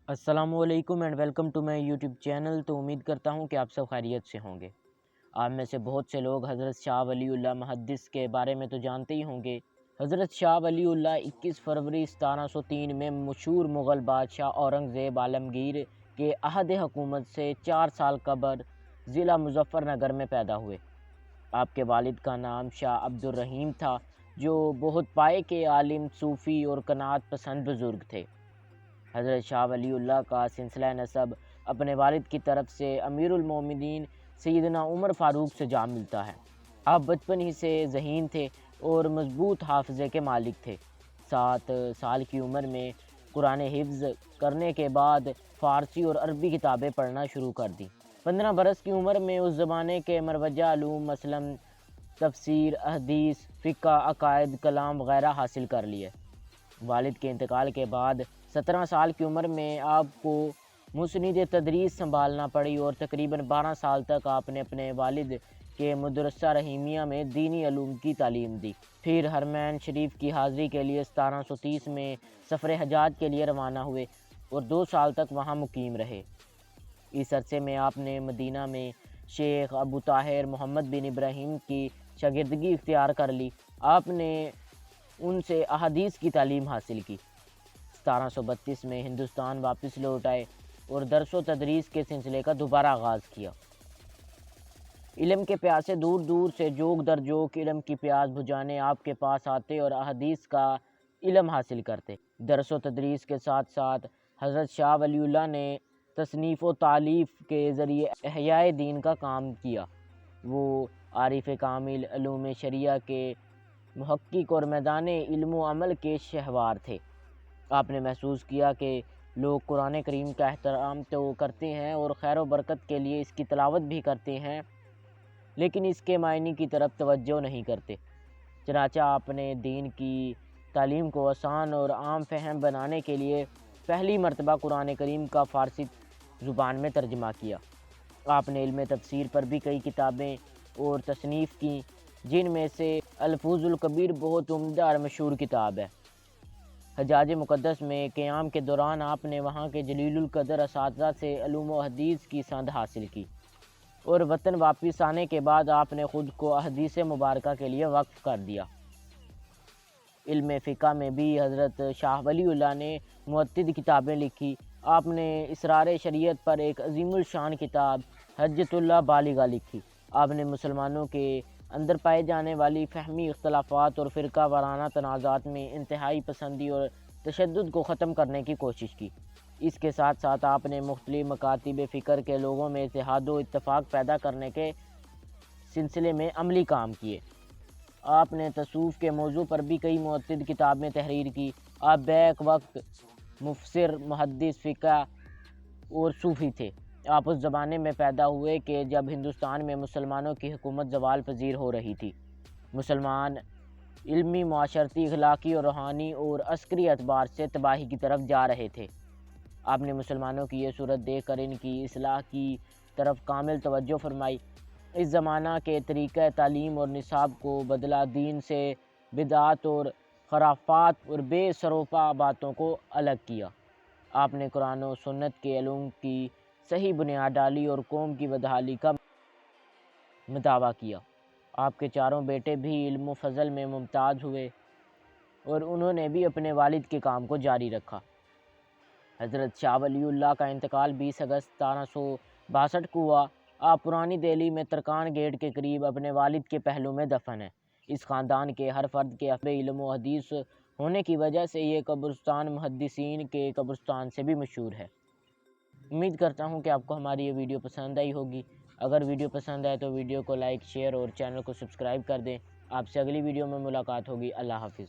السلام علیکم and welcome to my YouTube channel. تو امید کرتا ہوں کہ آپ سب خیریت سے ہوں گے۔ آپ میں سے بہت سے لوگ حضرت شاہ ولی اللہ محدث کے بارے میں تو جانتے ہی ہوں گے۔ حضرت شاہ ولی اللہ 21 فروری 1703 میں مشہور مغل بادشاہ اورنگزیب عالمگیر کے عہد حکومت سے 4 سال قبل ضلع مظفر نگر میں پیدا ہوئے۔ آپ کے والد کا نام شاہ عبد الرحیم تھا، جو بہت پائے کے عالم، صوفی اور قناعت پسند بزرگ تھے۔ حضرت شاہ ولی اللہ کا سلسلہ نسب اپنے والد کی طرف سے امیر المومنین سیدنا عمر فاروق سے جا ملتا ہے۔ آپ بچپن ہی سے ذہین تھے اور مضبوط حافظے کے مالک تھے۔ 7 سال کی عمر میں قرآن حفظ کرنے کے بعد فارسی اور عربی کتابیں پڑھنا شروع کر دیں۔ 15 برس کی عمر میں اس زمانے کے مروجہ علوم مثلاً تفسیر، حدیث، فقہ، عقائد، کلام وغیرہ حاصل کر لیے۔ والد کے انتقال کے بعد 17 سال کی عمر میں آپ کو مسند تدریس سنبھالنا پڑی اور تقریباً 12 سال تک آپ نے اپنے والد کے مدرسہ رحیمیہ میں دینی علوم کی تعلیم دی۔ پھر حرمین شریف کی حاضری کے لیے 1730 میں سفر حجاج کے لیے روانہ ہوئے اور 2 سال تک وہاں مقیم رہے۔ اس عرصے میں آپ نے مدینہ میں شیخ ابو طاہر محمد بن ابراہیم کی شاگردگی اختیار کر لی۔ آپ نے ان سے احادیث کی تعلیم حاصل کی۔ 1732 میں ہندوستان واپس لوٹ آئے اور درس و تدریس کے سلسلے کا دوبارہ آغاز کیا۔ علم کے پیاسے دور دور سے جوک در جوک علم کی پیاس بجھانے آپ کے پاس آتے اور احادیث کا علم حاصل کرتے۔ درس و تدریس کے ساتھ ساتھ حضرت شاہ ولی اللہ نے تصنیف و تالیف کے ذریعے احیاء دین کا کام کیا۔ وہ عارف کامل، علوم شریعہ کے محقق اور میدان علم و عمل کے شہوار تھے۔ آپ نے محسوس کیا کہ لوگ قرآن کریم کا احترام تو کرتے ہیں اور خیر و برکت کے لیے اس کی تلاوت بھی کرتے ہیں، لیکن اس کے معنی کی طرف توجہ نہیں کرتے۔ چنانچہ آپ نے دین کی تعلیم کو آسان اور عام فہم بنانے کے لیے پہلی مرتبہ قرآن کریم کا فارسی زبان میں ترجمہ کیا۔ آپ نے علم تفسیر پر بھی کئی کتابیں اور تصنیف کی، جن میں سے الفوظ الکبیر بہت عمدہ اور مشہور کتاب ہے۔ حجاز مقدس میں قیام کے دوران آپ نے وہاں کے جلیل القدر اساتذہ سے علوم و حدیث کی سند حاصل کی اور وطن واپس آنے کے بعد آپ نے خود کو احادیث مبارکہ کے لیے وقف کر دیا۔ علم فقہ میں بھی حضرت شاہ ولی اللہ نے متعدد کتابیں لکھی۔ آپ نے اسرار شریعت پر ایک عظیم الشان کتاب حجت اللہ بالغہ لکھی۔ آپ نے مسلمانوں کے اندر پائے جانے والی فہمی اختلافات اور فرقہ وارانہ تنازعات میں انتہائی پسندی اور تشدد کو ختم کرنے کی کوشش کی۔ اس کے ساتھ ساتھ آپ نے مختلف مکاتب فکر کے لوگوں میں اتحاد و اتفاق پیدا کرنے کے سلسلے میں عملی کام کیے۔ آپ نے تصوف کے موضوع پر بھی کئی متعدد کتابیں تحریر کی۔ آپ بیک وقت مفسر، محدث، فقہ اور صوفی تھے۔ آپ اس زمانے میں پیدا ہوئے کہ جب ہندوستان میں مسلمانوں کی حکومت زوال پذیر ہو رہی تھی۔ مسلمان علمی، معاشرتی، اخلاقی اور روحانی اور عسکری اعتبار سے تباہی کی طرف جا رہے تھے۔ آپ نے مسلمانوں کی یہ صورت دیکھ کر ان کی اصلاح کی طرف کامل توجہ فرمائی۔ اس زمانہ کے طریقہ تعلیم اور نصاب کو بدلا، دین سے بدعات اور خرافات اور بے سروپا باتوں کو الگ کیا۔ آپ نے قرآن و سنت کے علوم کی صحیح بنیاد ڈالی اور قوم کی بدحالی کا مداوع کیا۔ آپ کے 4 بیٹے بھی علم و فضل میں ممتاز ہوئے اور انہوں نے بھی اپنے والد کے کام کو جاری رکھا۔ حضرت شاہ ولی اللہ کا انتقال 20 اگست 1762 کو ہوا۔ آپ پرانی دہلی میں ترکان گیٹ کے قریب اپنے والد کے پہلو میں دفن ہیں۔ اس خاندان کے ہر فرد کے اہل علم و حدیث ہونے کی وجہ سے یہ قبرستان محدثین کے قبرستان سے بھی مشہور ہے۔ امید کرتا ہوں کہ آپ کو ہماری یہ ویڈیو پسند آئی ہوگی۔ اگر ویڈیو پسند آئے تو ویڈیو کو لائک، شیئر اور چینل کو سبسکرائب کر دیں۔ آپ سے اگلی ویڈیو میں ملاقات ہوگی۔ اللہ حافظ۔